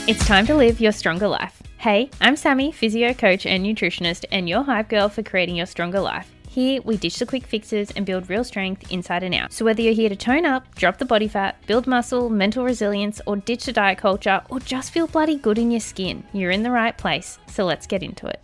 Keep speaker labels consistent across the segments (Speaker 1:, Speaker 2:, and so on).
Speaker 1: It's time to live your stronger life. Hey, I'm Sammy, physio coach and nutritionist, and your hype girl for creating your stronger life. Here, we ditch the quick fixes and build real strength inside and out. So whether you're here to tone up, drop the body fat, build muscle, mental resilience, or ditch the diet culture, or just feel bloody good in your skin, you're in the right place. So let's get into it.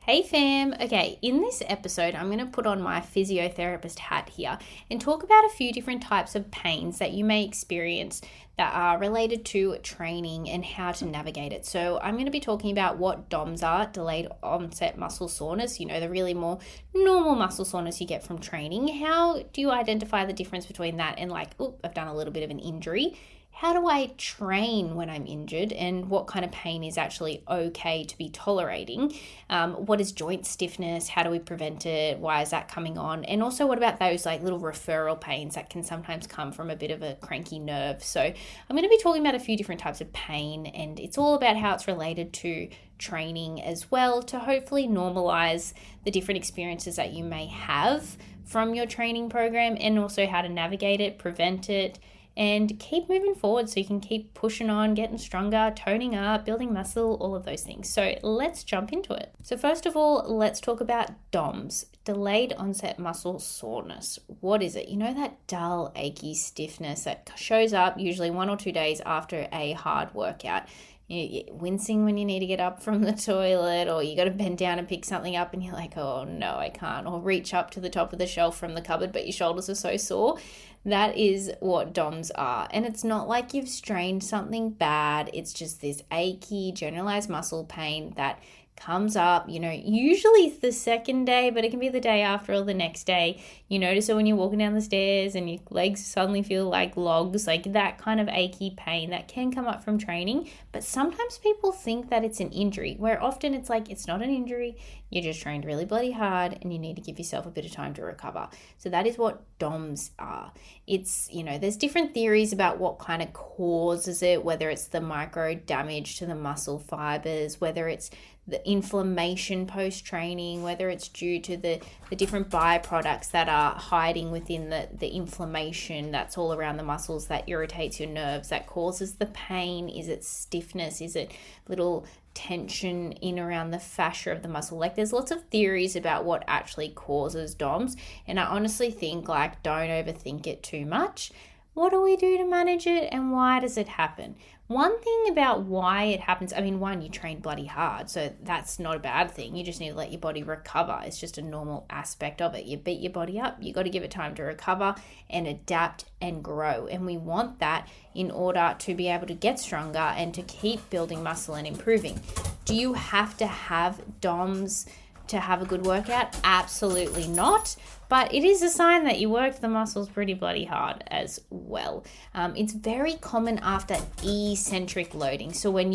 Speaker 1: Hey fam! Okay, in this episode, I'm going to put on my physiotherapist hat here and talk about a few different types of pains that you may experience that are related to training and how to navigate it. So I'm going to be talking about what DOMS are, delayed onset muscle soreness, the really more normal muscle soreness you get from training. How do you identify the difference between that and I've done a little bit of an injury? How do I train when I'm injured, and what kind of pain is actually okay to be tolerating? What is joint stiffness? How do we prevent it? Why is that coming on? And also, what about those little referral pains that can sometimes come from a bit of a cranky nerve? So I'm going to be talking about a few different types of pain, and it's all about how it's related to training as well, to hopefully normalize the different experiences that you may have from your training program, and also how to navigate it, prevent it, and keep moving forward so you can keep pushing on, getting stronger, toning up, building muscle, all of those things. So let's jump into it. So first of all, let's talk about DOMS, delayed onset muscle soreness. What is it? That dull, achy stiffness that shows up usually 1 or 2 days after a hard workout. You're wincing when you need to get up from the toilet, or you got to bend down and pick something up and you're like, oh no, I can't. Or reach up to the top of the shelf from the cupboard, but your shoulders are so sore. That is what DOMS are. And it's not like you've strained something bad. It's just this achy, generalized muscle pain that comes up, usually it's the second day, but it can be the day after or the next day. You notice it when you're walking down the stairs and your legs suddenly feel like logs, that kind of achy pain that can come up from training. But sometimes people think that it's an injury, where often it's it's not an injury. You just trained really bloody hard and you need to give yourself a bit of time to recover. So that is what DOMS are. It's, there's different theories about what kind of causes it, whether it's the micro damage to the muscle fibers, whether it's the inflammation post-training, whether it's due to the different byproducts that are hiding within the inflammation that's all around the muscles that irritates your nerves, that causes the pain. Is it stiffness? Is it little tension in around the fascia of the muscle? There's lots of theories about what actually causes DOMS, and I honestly think don't overthink it too much. What do we do to manage it, and why does it happen? One thing about why it happens, one, you train bloody hard, so that's not a bad thing. You just need to let your body recover. It's just a normal aspect of it. You beat your body up, you got to give it time to recover and adapt and grow. And we want that in order to be able to get stronger and to keep building muscle and improving. Do you have to have DOMS to have a good workout? Absolutely not. But it is a sign that you worked the muscles pretty bloody hard as well. It's very common after eccentric loading. So when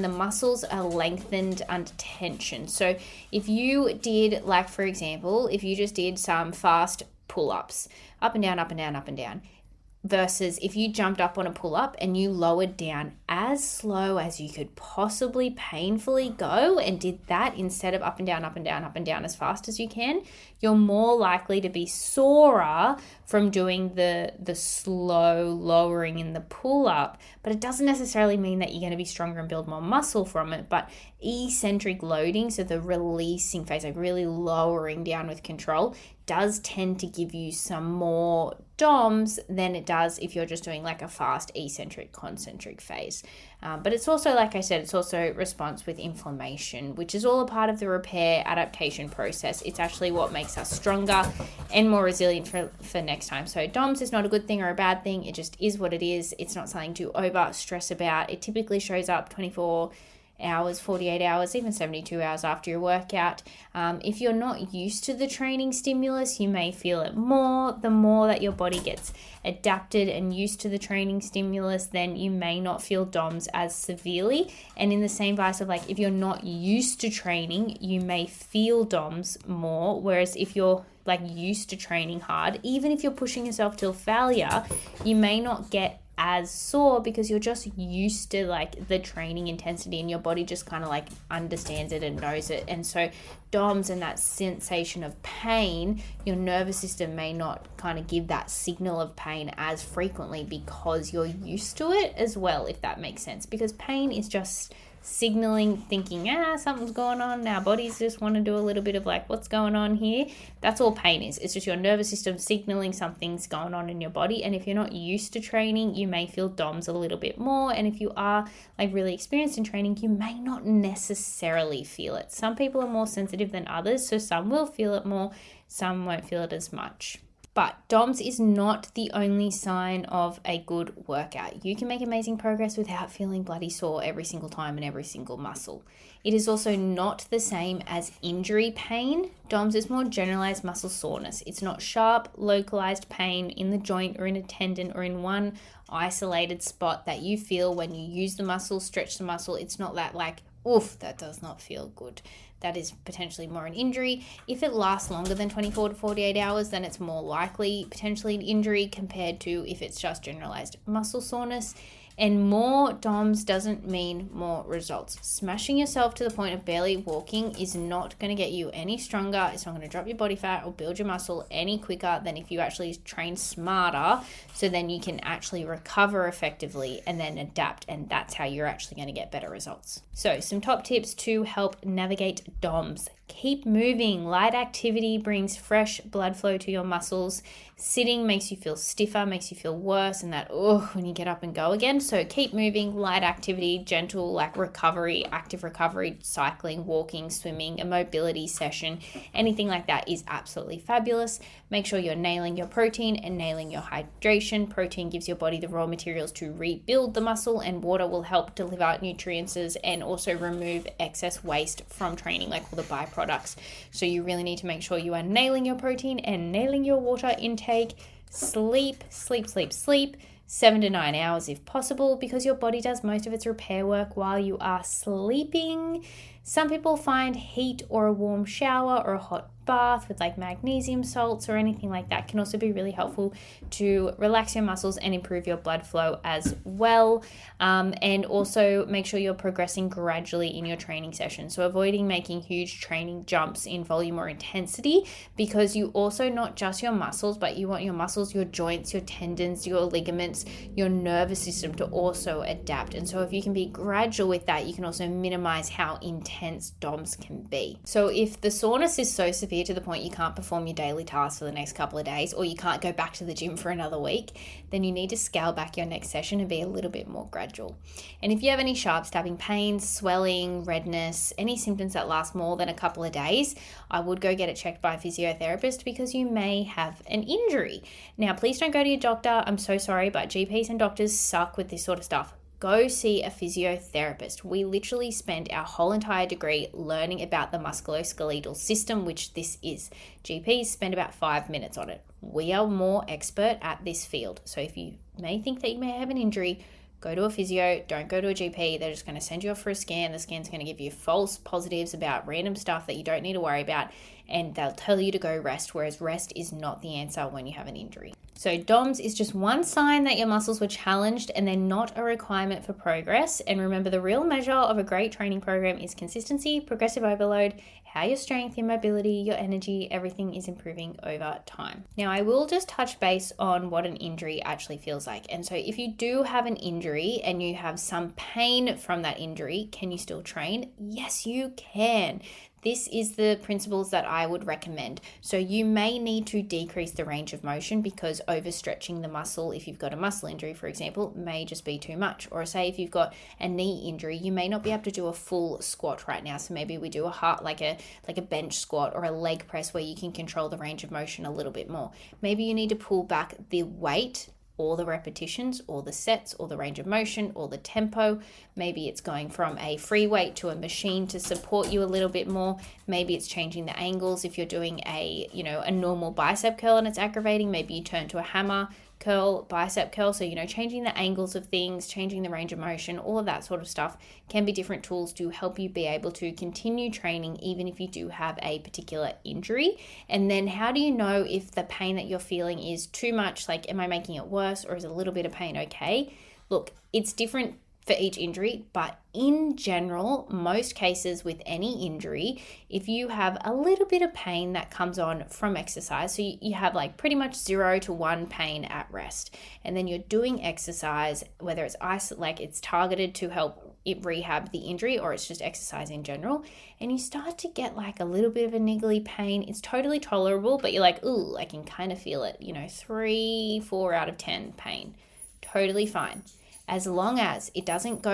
Speaker 1: the muscles are lengthened under tension. So if you did, for example, if you just did some fast pull-ups, up and down, up and down, up and down, versus if you jumped up on a pull-up and you lowered down as slow as you could possibly painfully go and did that instead of up and down, up and down, up and down as fast as you can, you're more likely to be sorer from doing the slow lowering in the pull-up. But it doesn't necessarily mean that you're going to be stronger and build more muscle from it. But eccentric loading, so the releasing phase, really lowering down with control, does tend to give you some more DOMS than it does if you're just doing a fast eccentric concentric phase. But it's also, like I said, it's also response with inflammation, which is all a part of the repair adaptation process. It's actually what makes us stronger and more resilient for next time. So DOMS is not a good thing or a bad thing. It just is what it is. It's not something to over stress about. It typically shows up 24 hours, 48 hours, even 72 hours after your workout. If you're not used to the training stimulus, you may feel it more. The more that your body gets adapted and used to the training stimulus, then you may not feel DOMS as severely. And in the same vice of if you're not used to training, you may feel DOMS more. Whereas if you're used to training hard, even if you're pushing yourself till failure, you may not get as sore because you're just used to like the training intensity, and your body just kind of like understands it and knows it. And so DOMS and that sensation of pain, your nervous system may not kind of give that signal of pain as frequently because you're used to it as well, if that makes sense. Because pain is just signaling, thinking, something's going on. Our bodies just want to do a little bit of like, what's going on here? That's all pain is. It's just your nervous system signaling something's going on in your body. And if you're not used to training, you may feel DOMS a little bit more. And if you are like really experienced in training, you may not necessarily feel it. Some people are more sensitive than others, so some will feel it more, some won't feel it as much. But DOMS is not the only sign of a good workout. You can make amazing progress without feeling bloody sore every single time in every single muscle. It is also not the same as injury pain. DOMS is more generalized muscle soreness. It's not sharp, localized pain in the joint or in a tendon or in one isolated spot that you feel when you use the muscle, stretch the muscle. It's not that like, oof, that does not feel good. That is potentially more an injury. If it lasts longer than 24 to 48 hours, then it's more likely potentially an injury compared to if it's just generalized muscle soreness. And more DOMS doesn't mean more results. Smashing yourself to the point of barely walking is not going to get you any stronger. It's not going to drop your body fat or build your muscle any quicker than if you actually train smarter, so then you can actually recover effectively and then adapt, and that's how you're actually going to get better results. So some top tips to help navigate DOMS. Keep moving. Light activity brings fresh blood flow to your muscles. Sitting makes you feel stiffer, makes you feel worse, and that, when you get up and go again. So keep moving, light activity, gentle, like recovery, active recovery, cycling, walking, swimming, a mobility session, anything like that is absolutely fabulous. Make sure you're nailing your protein and nailing your hydration. Protein gives your body the raw materials to rebuild the muscle, and water will help deliver nutrients and also remove excess waste from training, like all the byproducts. So you really need to make sure you are nailing your protein and nailing your water intake. Sleep, 7 to 9 hours if possible, because your body does most of its repair work while you are sleeping. Some people find heat or a warm shower or a hot bath with like magnesium salts or anything like that can also be really helpful to relax your muscles and improve your blood flow as well. And also make sure you're progressing gradually in your training session. So avoiding making huge training jumps in volume or intensity, because you also not just your muscles, but you want your muscles, your joints, your tendons, your ligaments, your nervous system to also adapt. And so if you can be gradual with that, you can also minimize how intense DOMS can be. So if the soreness is so severe to the point you can't perform your daily tasks for the next couple of days, or you can't go back to the gym for another week, then you need to scale back your next session and be a little bit more gradual. And if you have any sharp stabbing pains, swelling, redness, any symptoms that last more than a couple of days, I would go get it checked by a physiotherapist, because you may have an injury. Now, please don't go to your doctor. I'm so sorry, but GPs and doctors suck with this sort of stuff. Go see a physiotherapist. We literally spend our whole entire degree learning about the musculoskeletal system, which this is. GPs spend about 5 minutes on it. We are more expert at this field. So if you may think that you may have an injury, go to a physio, don't go to a GP. They're just going to send you off for a scan. The scan's going to give you false positives about random stuff that you don't need to worry about, and they'll tell you to go rest, whereas rest is not the answer when you have an injury. So DOMS is just one sign that your muscles were challenged, and they're not a requirement for progress. And remember, the real measure of a great training program is consistency, progressive overload, how your strength, your mobility, your energy, everything is improving over time. Now, I will just touch base on what an injury actually feels like. And so if you do have an injury and you have some pain from that injury, can you still train? Yes, you can. This is the principles that I would recommend. So you may need to decrease the range of motion, because overstretching the muscle, if you've got a muscle injury, for example, may just be too much. Or say if you've got a knee injury, you may not be able to do a full squat right now. So maybe we do like a bench squat or a leg press where you can control the range of motion a little bit more. Maybe you need to pull back the weight, or the repetitions, or the sets, or the range of motion, or the tempo. Maybe it's going from a free weight to a machine to support you a little bit more. Maybe it's changing the angles. If you're doing a normal bicep curl and it's aggravating, maybe you turn to a hammer. curl, bicep curl. So, changing the angles of things, changing the range of motion, all of that sort of stuff can be different tools to help you be able to continue training even if you do have a particular injury. And then how do you know if the pain that you're feeling is too much? Like, am I making it worse, or is a little bit of pain okay? Look, it's different for each injury, but in general, most cases with any injury, if you have a little bit of pain that comes on from exercise, so you have like pretty much 0 to 1 pain at rest, and then you're doing exercise, whether it's it's targeted to help it rehab the injury, or it's just exercise in general, and you start to get like a little bit of a niggly pain, it's totally tolerable, but you're like, ooh, I can kind of feel it, 3-4 out of 10 pain, totally fine. As long as it doesn't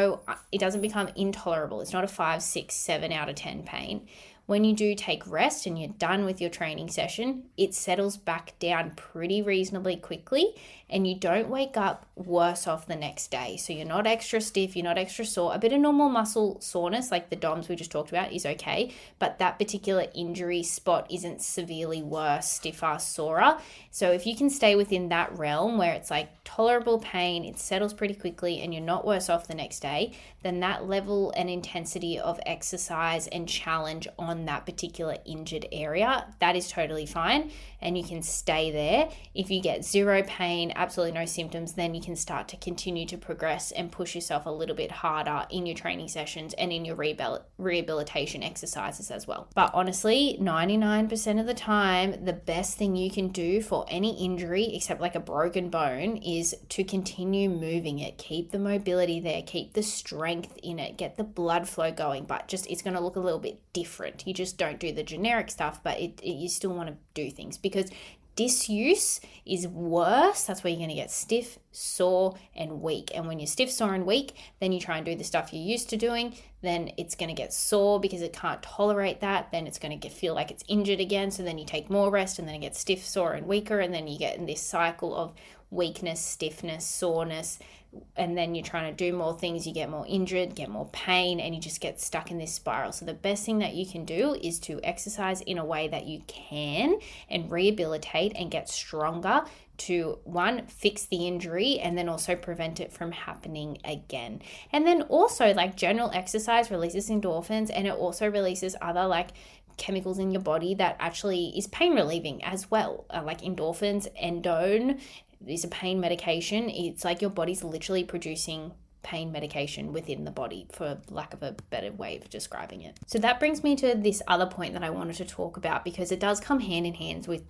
Speaker 1: become intolerable. It's not a 5, 6, 7 out of 10 pain. When you do take rest and you're done with your training session, it settles back down pretty reasonably quickly, and you don't wake up worse off the next day. So you're not extra stiff, you're not extra sore. A bit of normal muscle soreness, like the DOMS we just talked about, is okay, but that particular injury spot isn't severely worse, stiffer, sorer. So if you can stay within that realm where it's like tolerable pain, it settles pretty quickly, and you're not worse off the next day, then that level and intensity of exercise and challenge on that particular injured area, that is totally fine, and you can stay there. If you get 0 pain, absolutely no symptoms, then you can start to continue to progress and push yourself a little bit harder in your training sessions and in your rehabilitation exercises as well. But honestly, 99% of the time, the best thing you can do for any injury, except like a broken bone, is to continue moving it. Keep the mobility there, keep the strength in it, get the blood flow going, but just it's going to look a little bit different. You just don't do the generic stuff, but you still want to do things, because disuse is worse. That's where you're going to get stiff, sore, and weak. And when you're stiff, sore, and weak, then you try and do the stuff you're used to doing, then it's going to get sore because it can't tolerate that. Then it's going to feel like it's injured again. So then you take more rest, and then it gets stiff, sore, and weaker. And then you get in this cycle of weakness, stiffness, soreness, and then you're trying to do more things, you get more injured, get more pain, and you just get stuck in this spiral. So the best thing that you can do is to exercise in a way that you can and rehabilitate and get stronger to, one, fix the injury, and then also prevent it from happening again. And then also, like, general exercise releases endorphins, and it also releases other like chemicals in your body that actually is pain relieving as well, like endorphins. Endone is a pain medication. It's like your body's literally producing pain medication within the body, for lack of a better way of describing it. So that brings me to this other point that I wanted to talk about, because it does come hand in hand with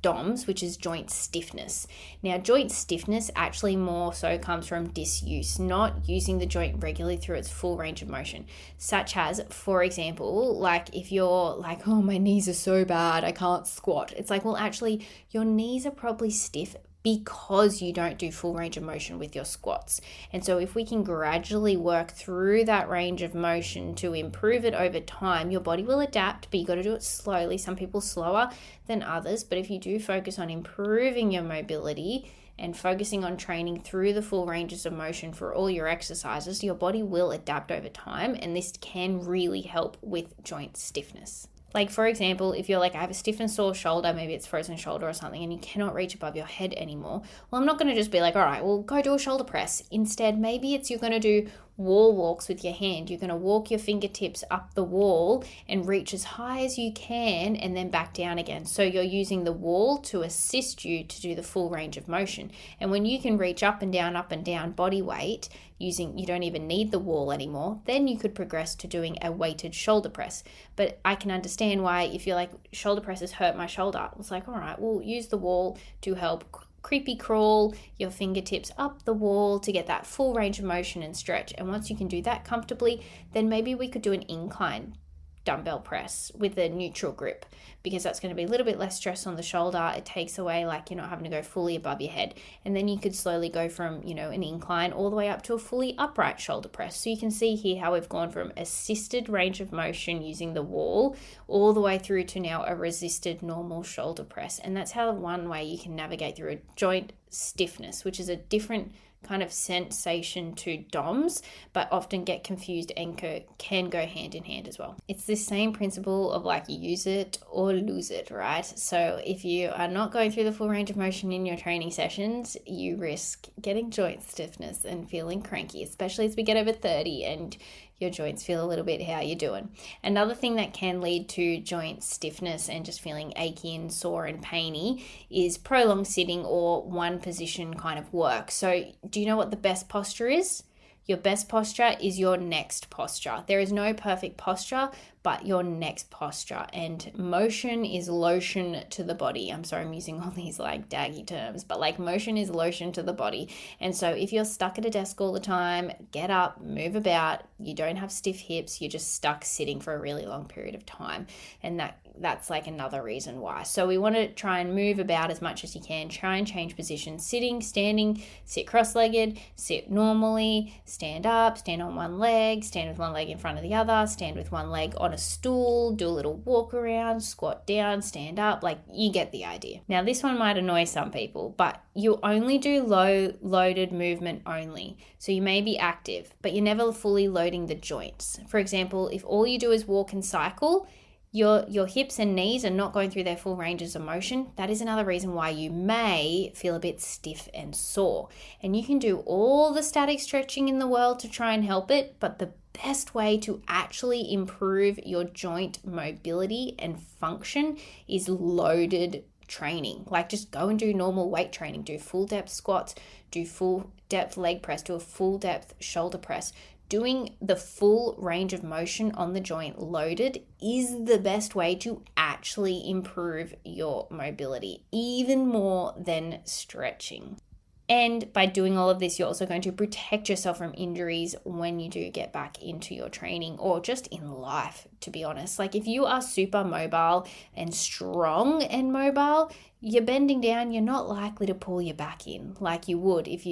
Speaker 1: DOMS, which is joint stiffness. Now, joint stiffness actually more so comes from disuse, not using the joint regularly through its full range of motion, such as, for example, like if you're like, oh, my knees are so bad, I can't squat. It's like, well, actually, your knees are probably stiff because you don't do full range of motion with your squats. And so if we can gradually work through that range of motion to improve it over time, your body will adapt, but you got to do it slowly. Some people slower than others, but if you do focus on improving your mobility and focusing on training through the full ranges of motion for all your exercises, your body will adapt over time, and this can really help with joint stiffness. Like, for example, if you're like, I have a stiff and sore shoulder, maybe it's frozen shoulder or something, and you cannot reach above your head anymore. Well, I'm not going to just be like, all right, well, go do a shoulder press. Instead, maybe you're going to do wall walks with your hand. You're going to walk your fingertips up the wall and reach as high as you can and then back down again. So you're using the wall to assist you to do the full range of motion. And when you can reach up and down body weight, you don't even need the wall anymore, then you could progress to doing a weighted shoulder press. But I can understand why, if you're like, shoulder presses hurt my shoulder, it's like, all right, we'll use the wall to help creepy crawl your fingertips up the wall to get that full range of motion and stretch. And once you can do that comfortably, then maybe we could do an incline dumbbell press with a neutral grip, because that's going to be a little bit less stress on the shoulder. It takes away, like, you're not having to go fully above your head. And then you could slowly go from, an incline all the way up to a fully upright shoulder press. So you can see here how we've gone from assisted range of motion using the wall all the way through to now a resisted normal shoulder press. And that's how one way you can navigate through a joint stiffness, which is a different kind of sensation to DOMS, but often get confused and can go hand in hand as well. It's the same principle of like, you use it or lose it, right? So if you are not going through the full range of motion in your training sessions, you risk getting joint stiffness and feeling cranky, especially as we get over 30 and your joints feel a little bit how you're doing. Another thing that can lead to joint stiffness and just feeling achy and sore and painy is prolonged sitting or one position kind of work. So do you know what the best posture is? Your best posture is your next posture. There is no perfect posture, but your next posture. And motion is lotion to the body. I'm sorry, I'm using all these like daggy terms, but like motion is lotion to the body. And so if you're stuck at a desk all the time, get up, move about, you don't have stiff hips, you're just stuck sitting for a really long period of time. And that's like another reason why. So we want to try and move about as much as you can, try and change positions, sitting, standing, sit cross-legged, sit normally, stand up, stand on one leg, stand with one leg in front of the other, stand with one leg on a stool, do a little walk around, squat down, stand up, like you get the idea. Now this one might annoy some people, but you only do low loaded movement only. So you may be active, but you're never fully loading the joints. For example, if all you do is walk and cycle, your hips and knees are not going through their full ranges of motion. That is another reason why you may feel a bit stiff and sore. And you can do all the static stretching in the world to try and help it, but the best way to actually improve your joint mobility and function is loaded training. Like just go and do normal weight training, do full depth squats, do full depth leg press, do a full depth shoulder press. Doing the full range of motion on the joint loaded is the best way to actually improve your mobility, even more than stretching. And by doing all of this, you're also going to protect yourself from injuries when you do get back into your training or just in life, to be honest. Like if you are super mobile and strong and mobile, you're bending down, you're not likely to pull your back in like you would if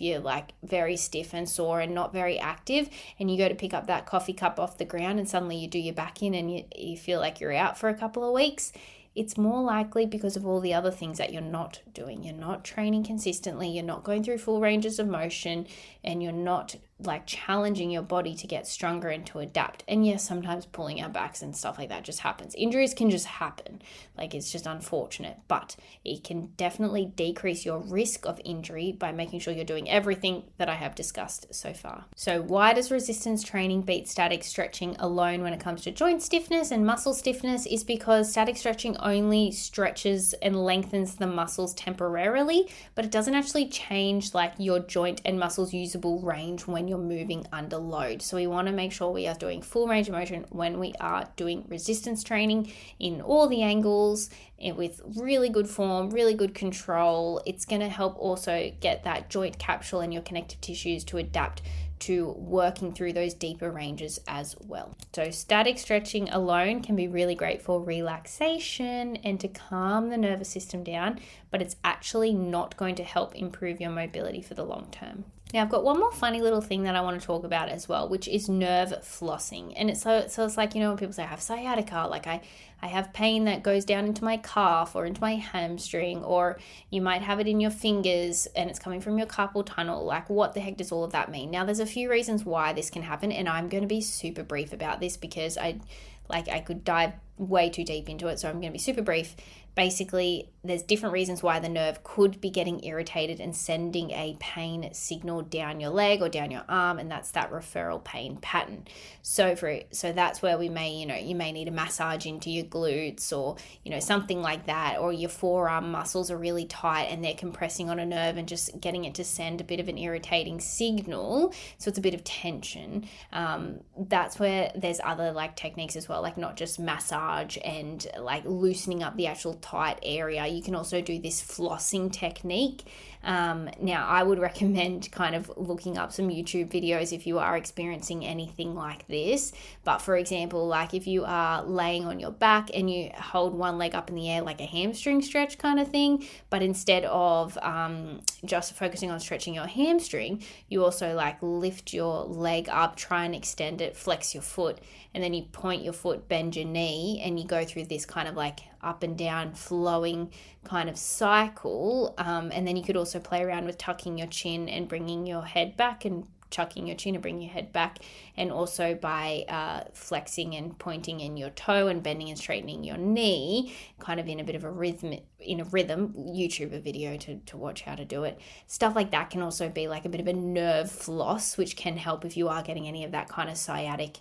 Speaker 1: you're like very stiff and sore and not very active, and you go to pick up that coffee cup off the ground and suddenly you do your back in and you feel like you're out for a couple of weeks. It's more likely because of all the other things that you're not doing. You're not training consistently, you're not going through full ranges of motion, and you're not like challenging your body to get stronger and to adapt. And yes, sometimes pulling our backs and stuff like that just happens. Injuries can just happen. Like it's just unfortunate, but it can definitely decrease your risk of injury by making sure you're doing everything that I have discussed so far. So why does resistance training beat static stretching alone when it comes to joint stiffness and muscle stiffness? Is because static stretching only stretches and lengthens the muscles temporarily, but it doesn't actually change like your joint and muscles usable range when you're moving under load. So we want to make sure we are doing full range of motion when we are doing resistance training in all the angles and with really good form, really good control. It's going to help also get that joint capsule and your connective tissues to adapt to working through those deeper ranges as well. So static stretching alone can be really great for relaxation and to calm the nervous system down, but it's actually not going to help improve your mobility for the long term. Now I've got one more funny little thing that I want to talk about as well, which is nerve flossing. And it's like, you know, when people say I have sciatica, like I have pain that goes down into my calf or into my hamstring, or you might have it in your fingers and it's coming from your carpal tunnel. Like what the heck does all of that mean? Now there's a few reasons why this can happen, and I'm going to be super brief about this because I could dive way too deep into it, so I'm going to be super brief. Basically, there's different reasons why the nerve could be getting irritated and sending a pain signal down your leg or down your arm, and that's that referral pain pattern. So that's where you may need a massage into your glutes or, something like that, or your forearm muscles are really tight and they're compressing on a nerve and just getting it to send a bit of an irritating signal. So it's a bit of tension. That's where there's other techniques as well, not just massage and loosening up the actual tight area. You can also do this flossing technique. Now I would recommend kind of looking up some YouTube videos if you are experiencing anything like this. But for example, if you are laying on your back and you hold one leg up in the air like a hamstring stretch kind of thing, but instead of just focusing on stretching your hamstring, you also lift your leg up, try and extend it, flex your foot, and then you point your foot, bend your knee, and you go through this kind of up and down flowing kind of cycle. And then you could also play around with tucking your chin and bringing your head back and chucking your chin and bringing your head back, and also by flexing and pointing in your toe and bending and straightening your knee, kind of in a bit of a rhythm. YouTube a video to watch how to do it. Stuff like that can also be like a bit of a nerve floss, which can help if you are getting any of that kind of sciatic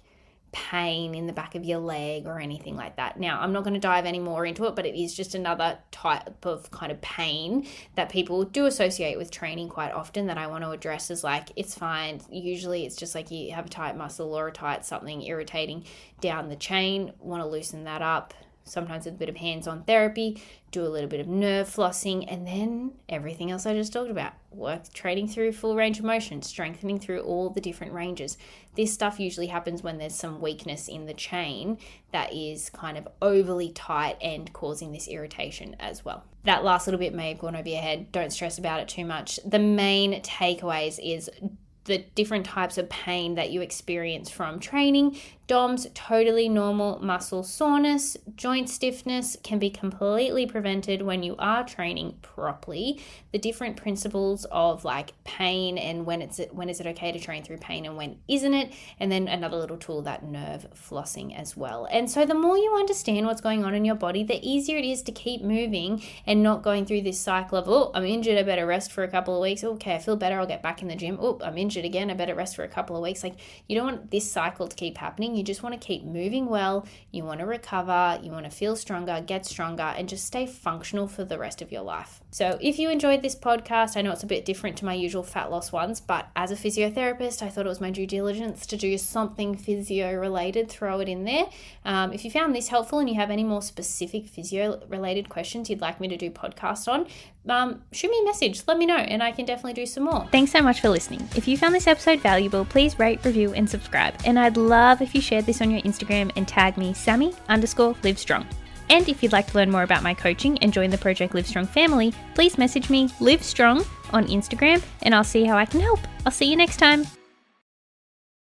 Speaker 1: pain in the back of your leg or anything like that. Now, I'm not going to dive any more into it, but it is just another type of kind of pain that people do associate with training quite often that I want to address as like, it's fine. Usually it's just like you have a tight muscle or a tight something irritating down the chain, want to loosen that up. Sometimes with a bit of hands-on therapy, do a little bit of nerve flossing, and then everything else I just talked about. Work training through full range of motion, strengthening through all the different ranges. This stuff usually happens when there's some weakness in the chain that is kind of overly tight and causing this irritation as well. That last little bit may have gone over your head. Don't stress about it too much. The main takeaways is the different types of pain that you experience from training. DOMS, totally normal muscle soreness. Joint stiffness can be completely prevented when you are training properly. The different principles of like pain and when is it okay to train through pain and when isn't it? And then another little tool, that nerve flossing as well. And so the more you understand what's going on in your body, the easier it is to keep moving and not going through this cycle of, oh, I'm injured, I better rest for a couple of weeks. Okay, I feel better, I'll get back in the gym. Oh, I'm injured again, I better rest for a couple of weeks. Like, you don't want this cycle to keep happening. You just want to keep moving well. You want to recover. You want to feel stronger, get stronger, and just stay functional for the rest of your life. So if you enjoyed this podcast, I know it's a bit different to my usual fat loss ones, but as a physiotherapist, I thought it was my due diligence to do something physio related, throw it in there. If you found this helpful and you have any more specific physio related questions you'd like me to do podcasts on, shoot me a message, let me know, and I can definitely do some more. Thanks so much for listening. If you found this episode valuable, please rate, review, and subscribe. And I'd love if you shared this on your Instagram and tag me Sammy_livestrong. And if you'd like to learn more about my coaching and join the Project Livestrong family, please message me Livestrong on Instagram and I'll see how I can help. I'll see you next time.